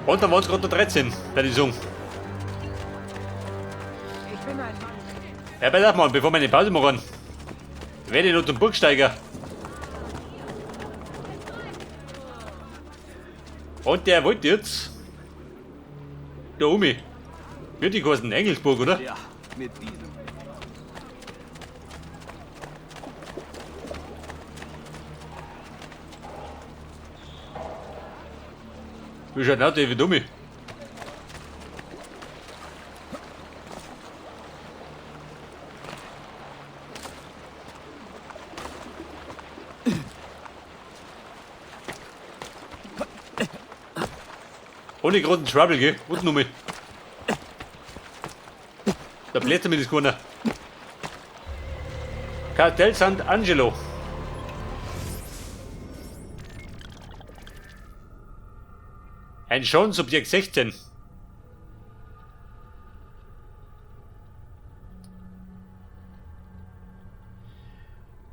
Und dann waren es gerade noch 13 bei der Song. Ich bin ein Mann. Ja, pass auf mal, bevor wir eine Pause machen. Werde ich noch zum Burgsteiger. Und der wollte jetzt da oben. Wird die kosten Engelsburg, oder? Ja, mit diesem. Wie schaut aus, der wie dumme? Ohne großen Trouble, gell? Und Nummer. Da blättert mir das keiner. Castel Sant'Angelo. Ein Schauensubjekt 16.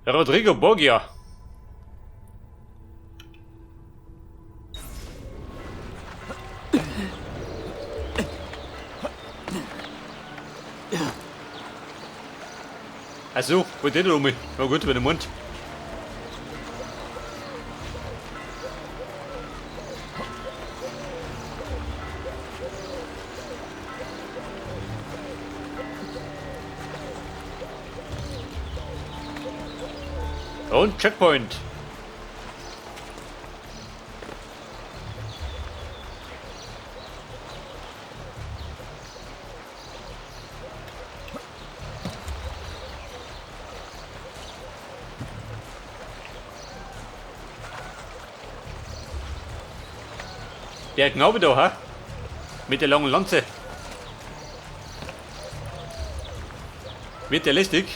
Rodrigo Borgia. Achso, wo der da rum? Na gut, bei dem Mund. Und Checkpoint. Der Knabe da, ha? Mit der langen Lanze. Wird der lästig?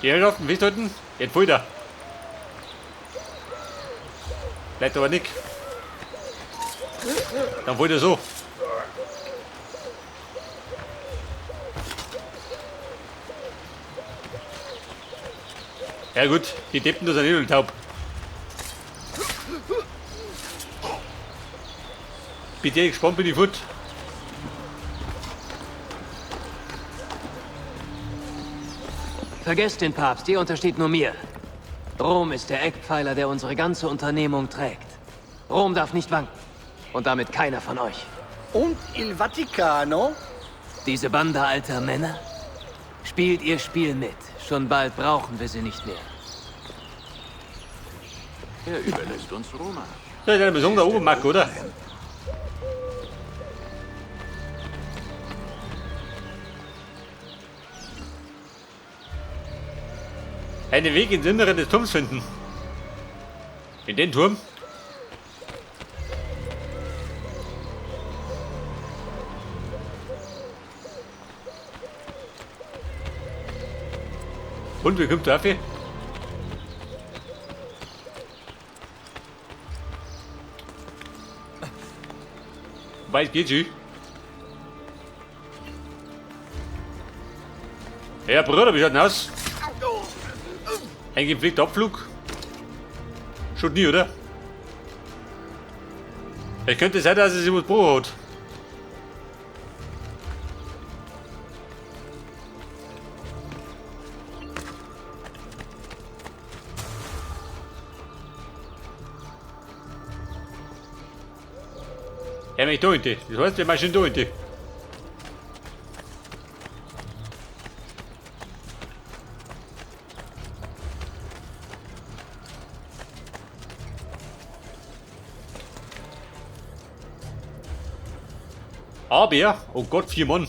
Die Herrschaften, wisst ihr unten? Jetzt voll da. Bleibt aber nicht. Dann wollt ihr so. Ja gut, die Deppen, das sind eh nur taub. Bitte gespannt bin ich fort. Vergesst den Papst, ihr untersteht nur mir. Rom ist der Eckpfeiler, der unsere ganze Unternehmung trägt. Rom darf nicht wanken. Und damit keiner von euch. Und il Vaticano? Diese Bande alter Männer? Spielt ihr Spiel mit. Schon bald brauchen wir sie nicht mehr. Er überlässt uns Roma. Das ist eine besondere Obermarke, oder? Einen Weg ins Innere des Turms finden. In den Turm? Und wie kommt der Affe? Weit geht's sie? Ja, Bruder, wie schaut denn aus? Ein gepflegter Abflug? Schon nie, oder? Es könnte sein, dass es sich was Brot hat. Ja, mich da hinten. Das heißt, wir machen da hinten. Aber, oh Gott, 4 Mann.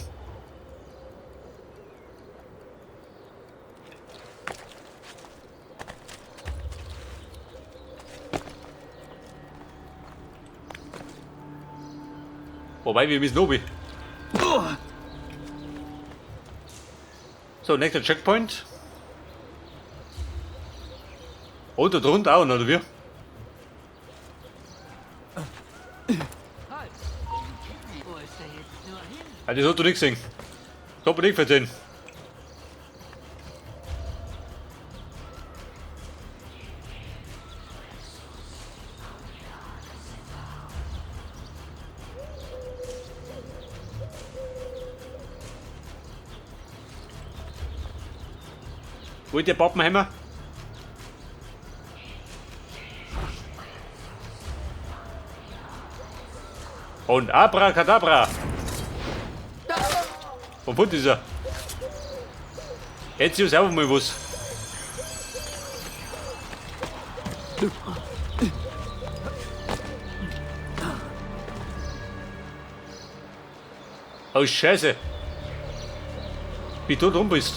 Wobei, wir müssen oben. So, nächster Checkpoint. Und da drunter auch, oder wie? Ah, das hat du nicht gesehen. Das hat man nicht versehen. Wo ist der Pappenheimer? Und Abracadabra! Von wo ist er? Jetzt ist auch mal was. Oh Scheiße! Wie du drum bist.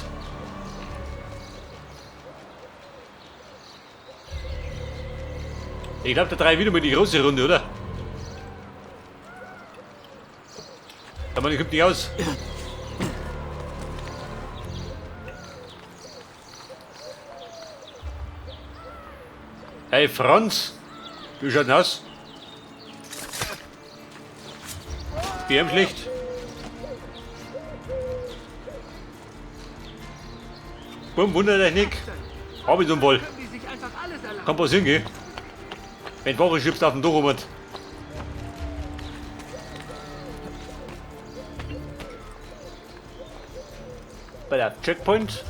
Ich glaube, da drehe ich wieder mal die große Runde, oder? Aber ich kommt nicht aus. Hey Franz, wie schaut denn aus? Wie am schlecht? Bumm, Wundertechnik. Arbeitsunfall. Kann passieren, gell? Wenn die Woche schiebst auf den Dokument. Bei der Checkpoint.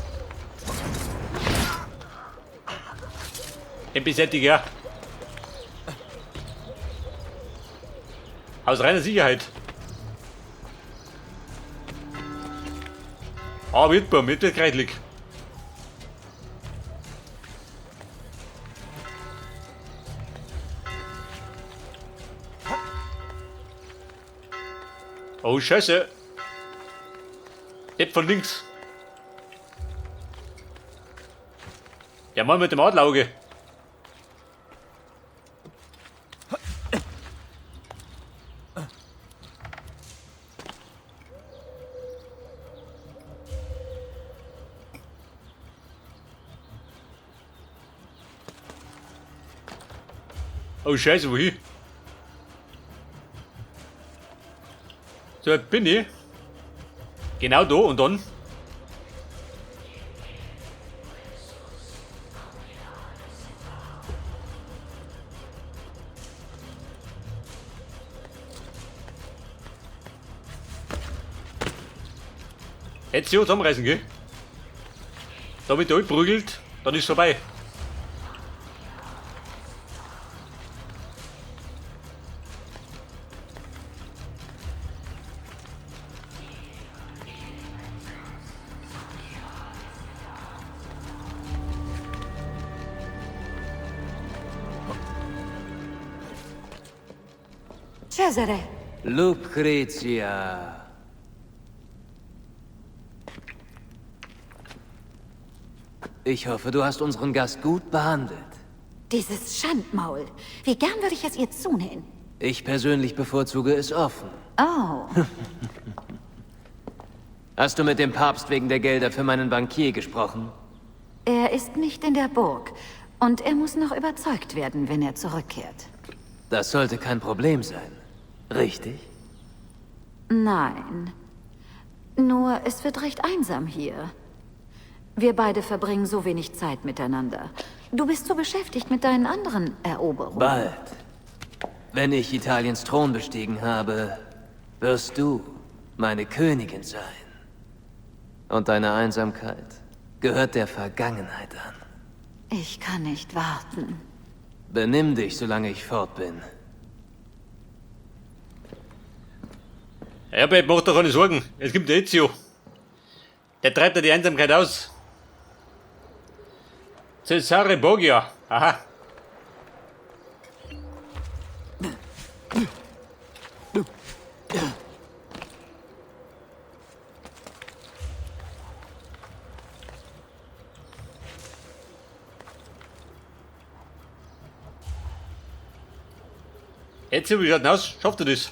Den Besättiger. Aus reiner Sicherheit. Ah, wird kreidelig. Oh, Scheiße. Nicht von links. Ja, mal mit dem Adlerauge. Oh, Scheiße, wohin? So, bin ich. Genau da und dann. Jetzt hier zusammenreißen, gell? Damit der prügelt, dann ist vorbei. Cesare, Lucrezia. Ich hoffe, du hast unseren Gast gut behandelt. dieses Schandmaul. Wie gern würde ich es ihr zunähen? Ich persönlich bevorzuge es offen. Oh, Hast du mit dem Papst wegen der Gelder für meinen Bankier gesprochen? er ist nicht in der Burg. Und er muss noch überzeugt werden, wenn er zurückkehrt. Das sollte kein Problem sein. Richtig? Nein. Nur, es wird recht einsam hier. Wir beide verbringen so wenig Zeit miteinander. Du bist so beschäftigt mit deinen anderen Eroberungen. Bald. Wenn ich Italiens Thron bestiegen habe, wirst du meine Königin sein. Und deine Einsamkeit gehört der Vergangenheit an. Ich kann nicht warten. Benimm dich, solange ich fort bin. Herbert, mach dir keine Sorgen. Es gibt den Ezio. Der treibt ja die Einsamkeit aus. Cesare Borgia. Aha. Ezio, wie schaut denn aus? Schafft er das?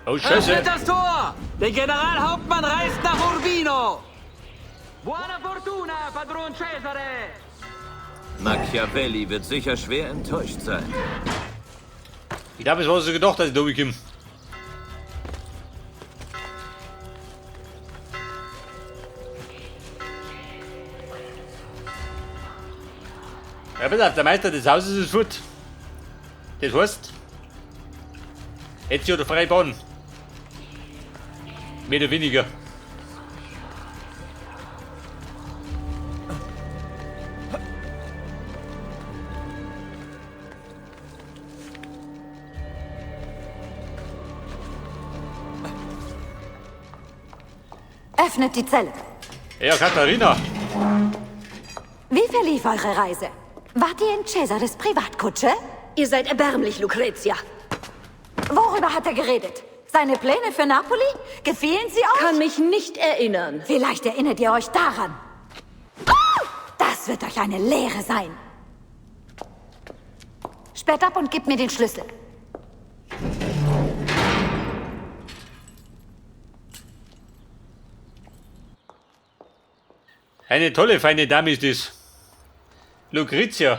Oh, Scheiße. Öffnet das Tor! Der Generalhauptmann reist nach Urbino! Buona fortuna, Padron Cesare! Machiavelli wird sicher schwer enttäuscht sein. Ich habe es was so gedacht, dass ich da komme. Ja, pass auf, der Meister des Hauses ist fort. Das heißt, jetzt hier der freie Bahn. Mehr oder weniger. Öffnet die Zelle. Ja, Katharina. Wie verlief eure Reise? Wart ihr in Cesares Privatkutsche? Ihr seid erbärmlich, Lucrezia. Worüber hat er geredet? Seine Pläne für Napoli? Gefielen sie euch? Kann mich nicht erinnern. Vielleicht erinnert ihr euch daran. Das wird euch eine Lehre sein. Sperrt ab und gebt mir den Schlüssel. Eine tolle, feine Dame ist das. Lucrezia.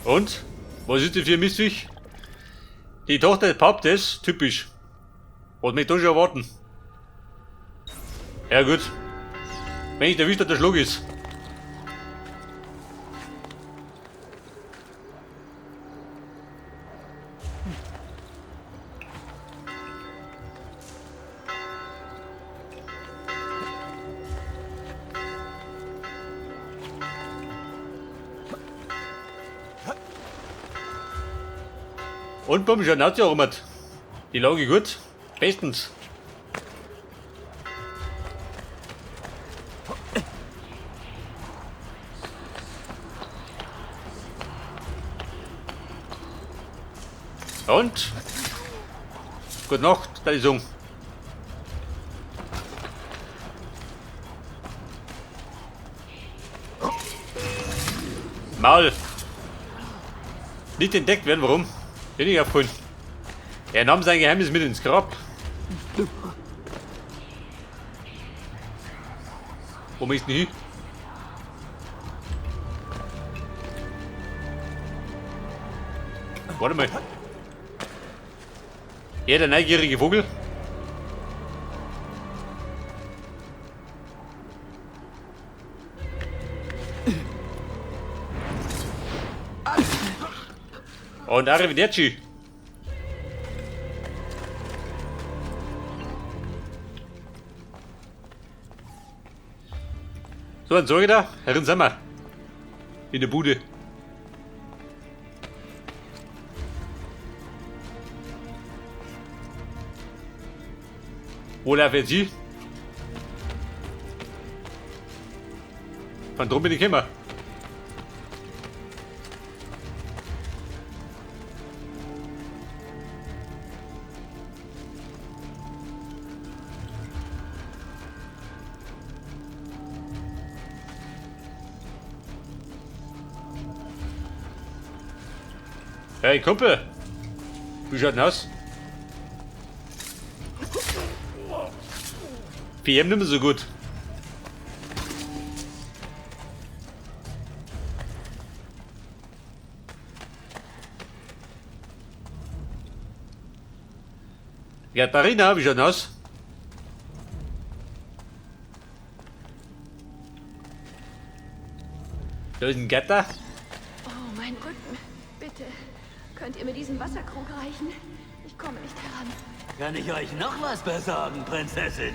Und? Was ist das für ein Mistviech? Die Tochter des Papstes, typisch. Was mich da schon erwarten? Ja gut. Wenn ich erwischt, dass der Schlag ist. Und beim Schnauze auch mit. Die Lage gut. Bestens. Und? Gute Nacht, da ist um. Maul. Nicht entdeckt werden, warum? Bin ich aufgeholt. Er nahm sein Geheimnis mit ins Grab. Wo ist denn hin? Warte mal. Er, der neugierige Vogel. Und arrivederci. So, dann sorge da, Herren sind wir. In der Bude. Wo laufen jetzt Sie? Von drum bin ich gekommen. Hey Kumpel, wie schaut denn aus? PM nicht mehr so gut. Katharina, wie schaut denn aus? Da ist ein Gatter. Oh, mein Rücken. Bitte, könnt ihr mir diesen Wasserkrug reichen? Ich komme nicht heran. Kann ich euch noch was besorgen, Prinzessin?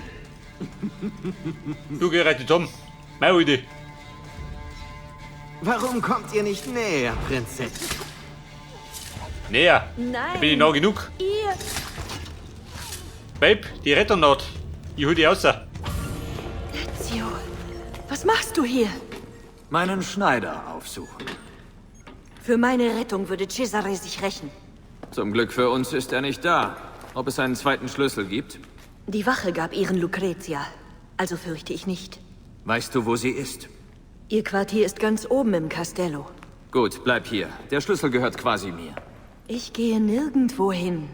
Du gerettet Tom. Meine Idee. Warum kommt ihr nicht näher, Prinzessin? Näher. Nein. Da bin ich nah genug. Ihr... Babe, die Retternaht. Ich hol die raus. Ezio, was machst du hier? Meinen Schneider aufsuchen. Für meine Rettung würde Cesare sich rächen. Zum Glück für uns ist er nicht da. Ob es einen zweiten Schlüssel gibt? Die Wache gab ihren Lucrezia. Also fürchte ich nicht. Weißt du, wo sie ist? Ihr Quartier ist ganz oben im Castello. Gut, bleib hier. Der Schlüssel gehört quasi mir. Ich gehe nirgendwo hin.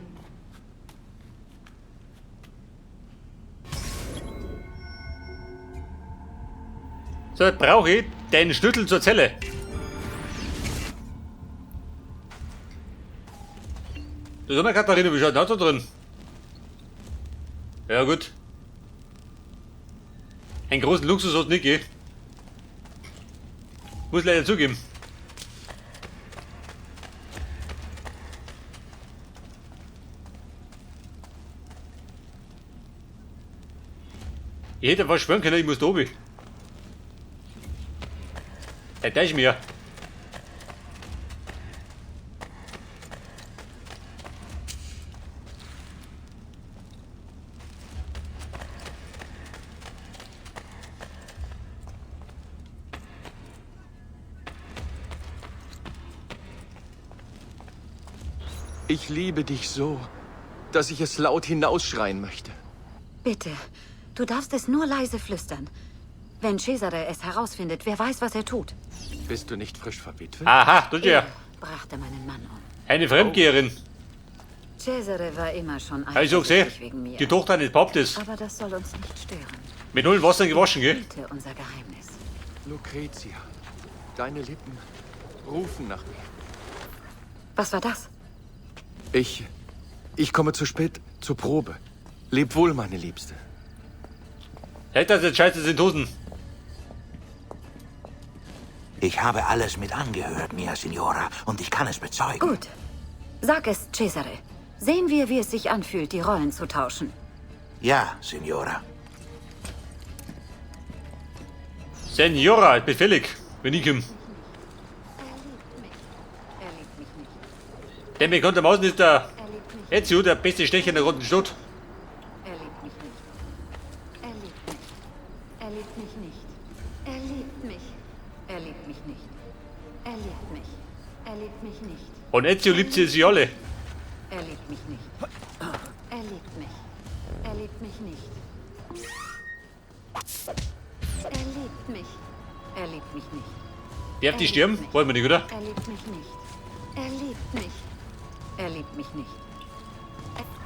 Dort brauche ich den Schlüssel zur Zelle. Da ist mal Katharina, wie schaut denn da drin? Ja gut. Einen großen Luxus hat nicht, gell? Muss leider zugeben. Ich hätte fast schwören können, ich muss da oben. Da ist mir. Ich liebe dich so, dass ich es laut hinausschreien möchte. Bitte, du darfst es nur leise flüstern. Wenn Cesare es herausfindet, wer weiß, was er tut. Bist du nicht frisch verwitwet? Aha, tut ja. Er brachte meinen Mann um. Eine Fremdgeherin. Cesare war immer schon Hab ich so gesehen? eifersüchtig wegen mir. Die Tochter eines Papstes. Aber das soll uns nicht stören. Mit 0 Wasser gewaschen, gell? Bitte unser Geheimnis. Lucretia, deine Lippen rufen nach mir. Was war das? Ich komme zu spät zur Probe. Leb wohl, meine Liebste. Hält das jetzt scheiße sind Hosen. Ich habe alles mit angehört, Mia Signora, und ich kann es bezeugen. Gut. Sag es, Cesare. Sehen wir, wie es sich anfühlt, die Rollen zu tauschen. Ja, Signora. Senora, befällig, wenn ich komm. Er liebt mich nicht. Der bekannte Mausen ist der Er liebt mich. Ezio, der beste Stecher in der roten Stadt. Er liebt mich nicht. Er liebt mich. Er liebt mich nicht. Er liebt mich. Er liebt mich nicht. Er liebt mich. Er liebt mich nicht. Und Ezio liebt sie alle. Er liebt mich nicht. Er liebt mich. Er liebt mich nicht. Er liebt mich. Er liebt mich nicht. Darf die sterben? Wollen wir nicht, oder? Er liebt mich nicht. Er liebt mich. Er liebt mich nicht.